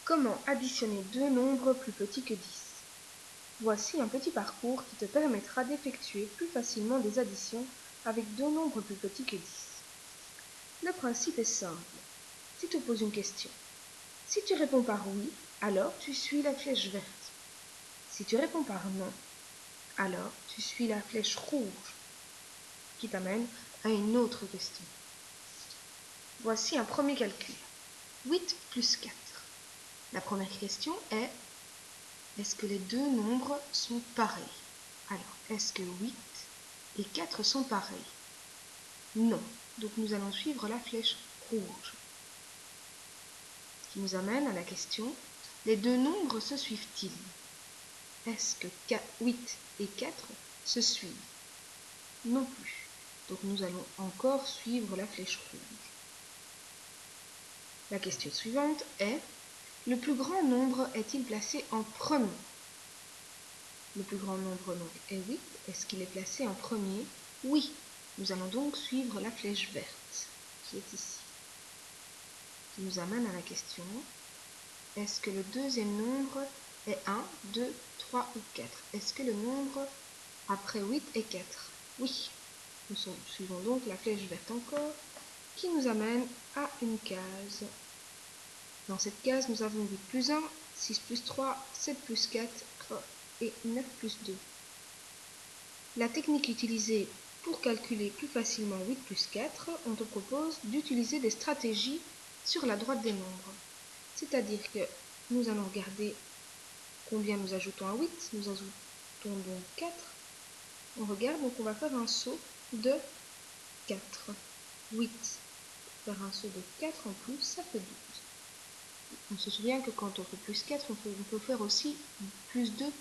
Comment additionner deux nombres plus petits que 10? Voici un petit parcours qui te permettra d'effectuer plus facilement des additions avec deux nombres plus petits que 10. Le principe est simple. Si tu poses une question, si tu réponds par oui, alors tu suis la flèche verte. Si tu réponds par non, alors tu suis la flèche rouge qui t'amène à une autre question. Voici un premier calcul. 8 plus 4. La première question est: est-ce que les deux nombres sont pareils? Alors, est-ce que 8 et 4 sont pareils? Non. Donc nous allons suivre la flèche rouge, qui nous amène à la question: les deux nombres se suivent-ils? Est-ce que 8 et 4 se suivent? Non plus. Donc nous allons encore suivre la flèche rouge. La question suivante est: le plus grand nombre est-il placé en premier? Le plus grand nombre donc est 8. Est-ce qu'il est placé en premier? Oui. Nous allons donc suivre la flèche verte qui est ici, qui nous amène à la question: est-ce que le deuxième nombre est 1, 2, 3 ou 4? Est-ce que le nombre après 8 est 4? Oui. Nous suivons donc la flèche verte encore, qui nous amène à une case. Dans cette case, nous avons 8 plus 1, 6 plus 3, 7 plus 4 et 9 plus 2. La technique utilisée pour calculer plus facilement 8 plus 4, on te propose d'utiliser des stratégies sur la droite des nombres. C'est-à-dire que nous allons regarder combien nous ajoutons à 8. Nous ajoutons donc 4. On regarde, donc on va faire un saut de 4. 8. Faire un saut de 4 en plus, ça fait 12. On se souvient que quand on fait plus 4, on peut faire aussi plus 2,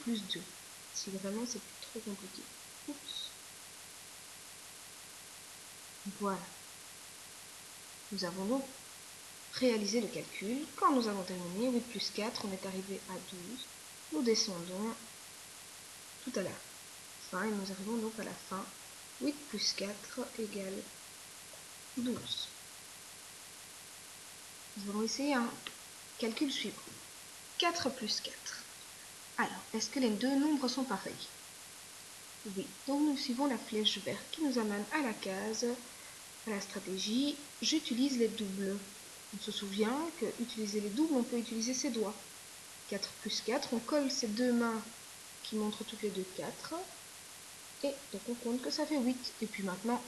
si vraiment c'est trop compliqué. Oups. Voilà. Nous avons donc réalisé le calcul. Quand nous avons terminé, 8 plus 4, on est arrivé à 12. Nous descendons tout à la fin et nous arrivons donc à la fin. 8 plus 4 égale 12. Nous allons essayer un calcul suivant. 4 plus 4. Alors, est-ce que les deux nombres sont pareils? Oui. Donc nous suivons la flèche verte qui nous amène à la case, à la stratégie. J'utilise les doubles. On se souvient que utiliser les doubles, on peut utiliser ses doigts. 4 plus 4, on colle ces deux mains qui montrent toutes les deux 4. Et donc on compte que ça fait 8. Et puis maintenant,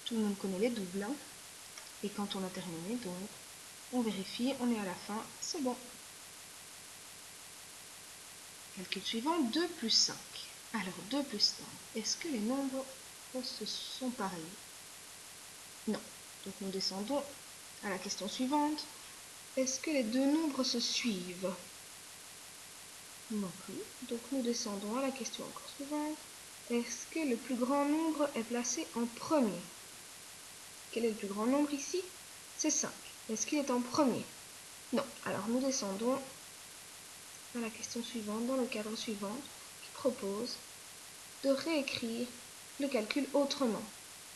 tout le monde connaît les doubles. Hein. Et quand on a terminé, donc, on vérifie, on est à la fin, c'est bon. Calcul suivant, 2 plus 5. Alors, 2 plus 5, est-ce que les nombres sont pareils? Non. Donc nous descendons à la question suivante. Est-ce que les deux nombres se suivent? Non plus. Donc nous descendons à la question encore suivante. Est-ce que le plus grand nombre est placé en premier? Quel est le plus grand nombre ici? C'est 5. Est-ce qu'il est en premier? Non. Alors nous descendons à la question suivante, dans le cadre suivant, qui propose de réécrire le calcul autrement.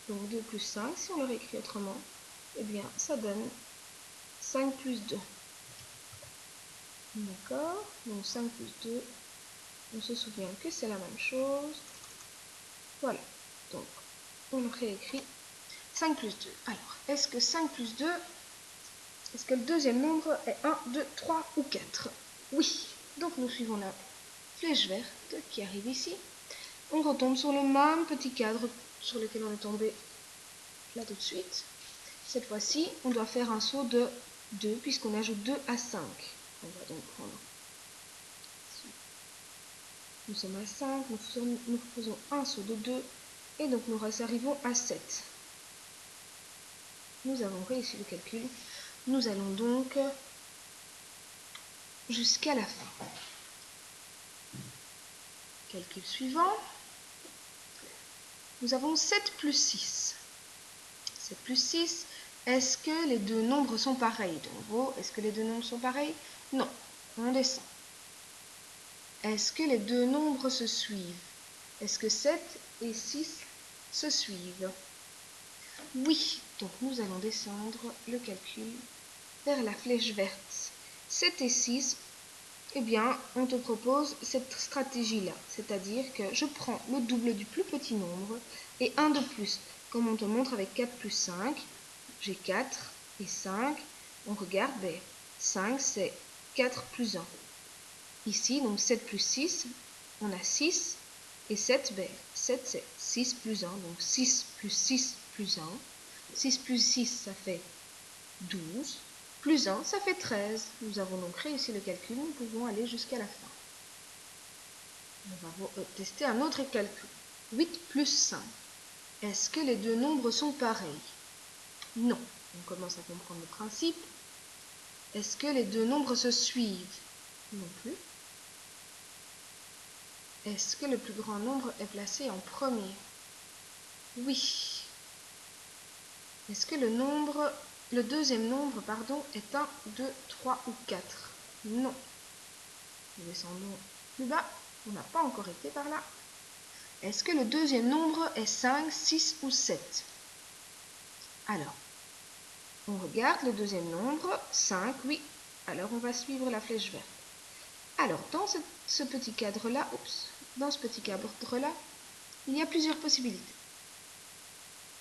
Donc 2 plus 5, si on le réécrit autrement, eh bien ça donne 5 plus 2. D'accord? Donc 5 plus 2, on se souvient que c'est la même chose. Voilà. Donc on le réécrit 5 plus 2. Alors, est-ce que 5 plus 2, est-ce que le deuxième nombre est 1, 2, 3 ou 4? Oui. Donc nous suivons la flèche verte qui arrive ici. On retombe sur le même petit cadre sur lequel on est tombé là tout de suite. Cette fois-ci, on doit faire un saut de 2 puisqu'on ajoute 2 à 5. On va donc prendre ici. Nous sommes à 5, nous faisons un saut de 2 et donc nous arrivons à 7. Nous avons réussi le calcul. Nous allons donc jusqu'à la fin. Calcul suivant. Nous avons 7 plus 6. 7 plus 6, est-ce que les deux nombres sont pareils? De nouveau, est-ce que les deux nombres sont pareils? Non, on descend. Est-ce que les deux nombres se suivent? Est-ce que 7 et 6 se suivent? Oui, donc nous allons descendre le calcul vers la flèche verte. 7 et 6, eh bien, on te propose cette stratégie-là. C'est-à-dire que je prends le double du plus petit nombre et un de plus. Comme on te montre avec 4 plus 5, j'ai 4 et 5. On regarde, 5 c'est 4 plus 1. Ici, donc 7 plus 6, on a 6. Et 7, 7 c'est 6 plus 1. Donc 6 plus 6 plus 1. 6 plus 6, ça fait 12. Plus 1, ça fait 13. Nous avons donc réussi le calcul. Nous pouvons aller jusqu'à la fin. On va tester un autre calcul. 8 plus 5. Est-ce que les deux nombres sont pareils? Non. On commence à comprendre le principe. Est-ce que les deux nombres se suivent? Non plus. Est-ce que le plus grand nombre est placé en premier? Oui. Est-ce que le deuxième nombre, est 1, 2, 3 ou 4? Non. Nous descendons plus bas. On n'a pas encore été par là. Est-ce que le deuxième nombre est 5, 6 ou 7? Alors, on regarde le deuxième nombre, 5, oui. Alors, on va suivre la flèche verte. Alors, dans ce petit cadre-là, il y a plusieurs possibilités.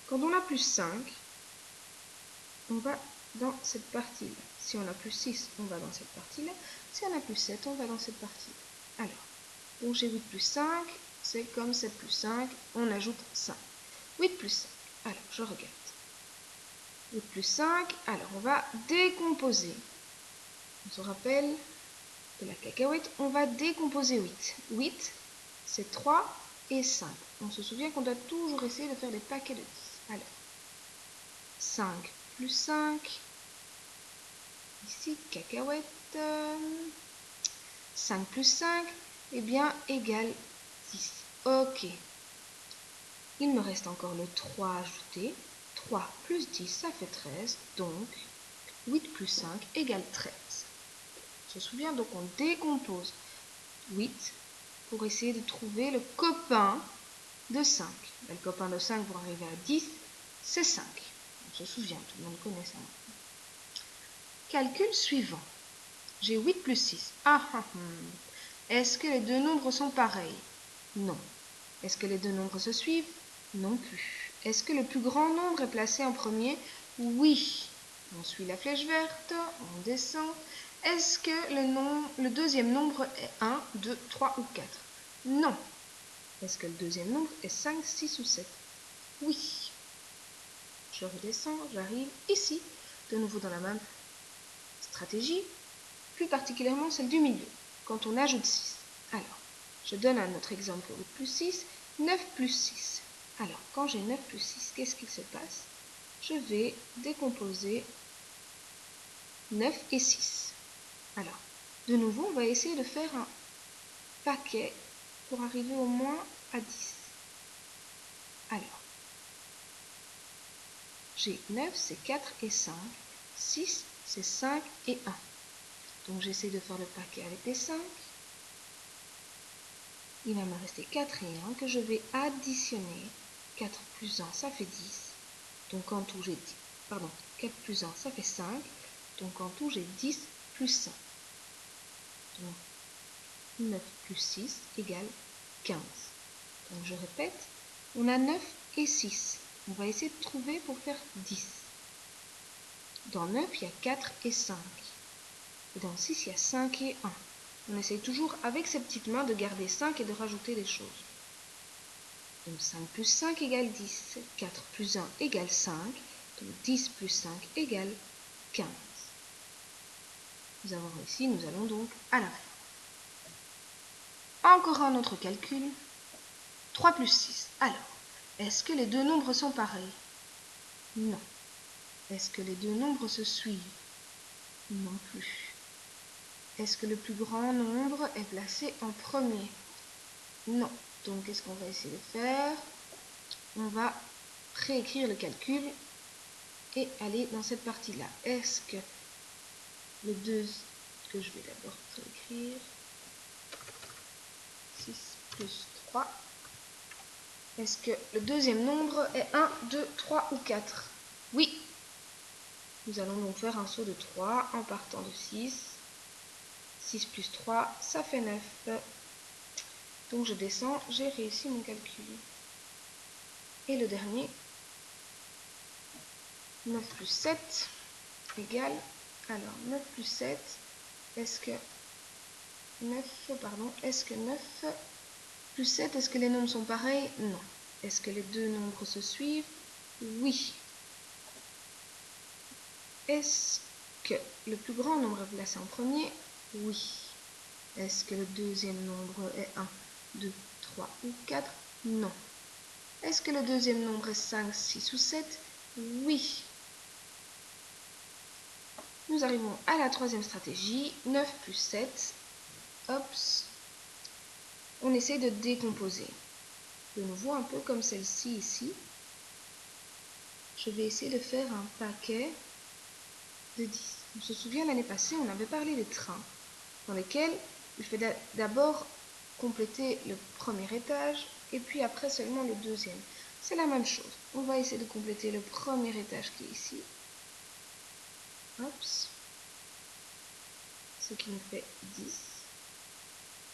Quand on a plus 5, on va dans cette partie-là. Si on a plus 6, on va dans cette partie-là. Si on a plus 7, on va dans cette partie-là. Alors, donc j'ai 8 plus 5, c'est comme 7 plus 5, on ajoute 5. 8 plus 5, alors je regarde. 8 plus 5, alors on va décomposer. On se rappelle de la cacahuète, on va décomposer 8. 8, c'est 3 et 5. On se souvient qu'on doit toujours essayer de faire des paquets de 10. Alors, 5 plus 5, ici, cacahuète, 5 plus 5, eh bien, égale 10. Ok. Il me reste encore le 3 à ajouter. 3 plus 10, ça fait 13. Donc, 8 plus 5 égale 13. On se souvient, donc on décompose 8 pour essayer de trouver le copain de 5. Le copain de 5 pour arriver à 10, c'est 5. On se souvient, tout le monde connaît ça. Calcul suivant. J'ai 8 plus 6. Est-ce que les deux nombres sont pareils? Non. Est-ce que les deux nombres se suivent? Non plus. Est-ce que le plus grand nombre est placé en premier? Oui. On suit la flèche verte, on descend. Est-ce que le deuxième nombre est 1, 2, 3 ou 4? Non. Est-ce que le deuxième nombre est 5, 6 ou 7? Oui. Je redescends, j'arrive ici, de nouveau dans la même stratégie, plus particulièrement celle du milieu, quand on ajoute 6. Alors, je donne un autre exemple pour 8 plus 6, 9 plus 6. Alors, quand j'ai 9 plus 6, qu'est-ce qu'il se passe? Je vais décomposer 9 et 6. Alors, de nouveau, on va essayer de faire un paquet pour arriver au moins à 10. Alors, j'ai 9, c'est 4 et 5. 6, c'est 5 et 1. Donc, j'essaie de faire le paquet avec les 5. Il va me rester 4 et 1 que je vais additionner. 4 plus 1, ça fait 10. Donc, en tout, j'ai 10. Pardon, 4 plus 1, ça fait 5. Donc, en tout, j'ai 10 plus 5. Donc, 9 plus 6 égale 15. Donc, je répète, on a 9 et 6. On va essayer de trouver pour faire 10. Dans 9, il y a 4 et 5. Et dans 6, il y a 5 et 1. On essaye toujours, avec ses petites mains, de garder 5 et de rajouter des choses. Donc 5 plus 5 égale 10. 4 plus 1 égale 5. Donc 10 plus 5 égale 15. Nous avons réussi, nous allons donc à la fin. Encore un autre calcul. 3 plus 6. Alors, est-ce que les deux nombres sont pareils? Non. Est-ce que les deux nombres se suivent? Non plus. Est-ce que le plus grand nombre est placé en premier? Non. Donc, qu'est-ce qu'on va essayer de faire? On va réécrire le calcul et aller dans cette partie-là. Est-ce que le 2, que je vais d'abord réécrire, 6 plus 3, est-ce que le deuxième nombre est 1, 2, 3 ou 4? Oui. Nous allons donc faire un saut de 3 en partant de 6. 6 plus 3, ça fait 9. Donc je descends, j'ai réussi mon calcul. Et le dernier, 9 plus 7 égale, alors 9 plus 7, est-ce que 9 plus 7, est-ce que les nombres sont pareils? Non. Est-ce que les deux nombres se suivent? Oui. Est-ce que le plus grand nombre est placé en premier? Oui. Est-ce que le deuxième nombre est 1, 2, 3 ou 4? Non. Est-ce que le deuxième nombre est 5, 6 ou 7? Oui. Nous arrivons à la troisième stratégie, 9 plus 7. Hops. On essaie de décomposer. De nouveau, un peu comme celle-ci ici. Je vais essayer de faire un paquet de 10. On se souvient, l'année passée, on avait parlé des trains, dans lesquels il faut d'abord compléter le premier étage, et puis après seulement le deuxième. C'est la même chose. On va essayer de compléter le premier étage qui est ici. Hops. Ce qui nous fait 10.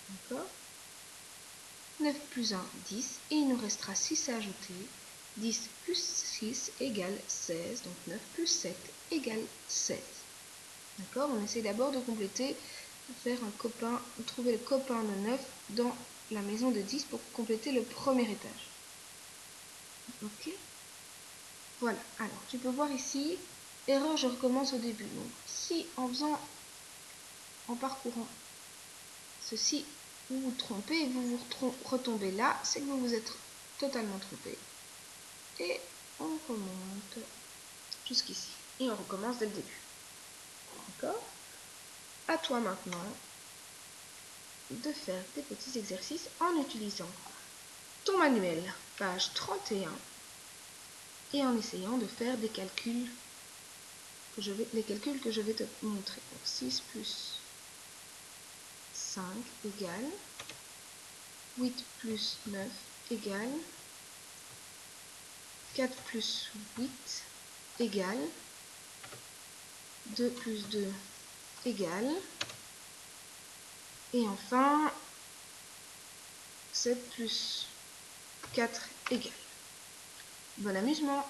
D'accord? 9 plus 1, 10. Et il nous restera 6 à ajouter. 10 plus 6 égale 16. Donc 9 plus 7 égale 16. D'accord? On essaie d'abord de compléter, de faire un copain, trouver le copain de 9 dans la maison de 10 pour compléter le premier étage. Ok? Voilà. Alors, tu peux voir ici, erreur, je recommence au début. Donc, si en parcourant ceci, vous vous trompez et vous vous retombez là, c'est que vous vous êtes totalement trompé. Et on remonte jusqu'ici. Et on recommence dès le début. D'accord? À toi maintenant de faire des petits exercices en utilisant ton manuel, page 31, et en essayant de faire des calculs les calculs que je vais te montrer. Donc 6 plus 5 égale 8 plus 9 égale 4 plus 8 égale 2 plus 2 égale, et enfin 7 plus 4 égale. Bon amusement!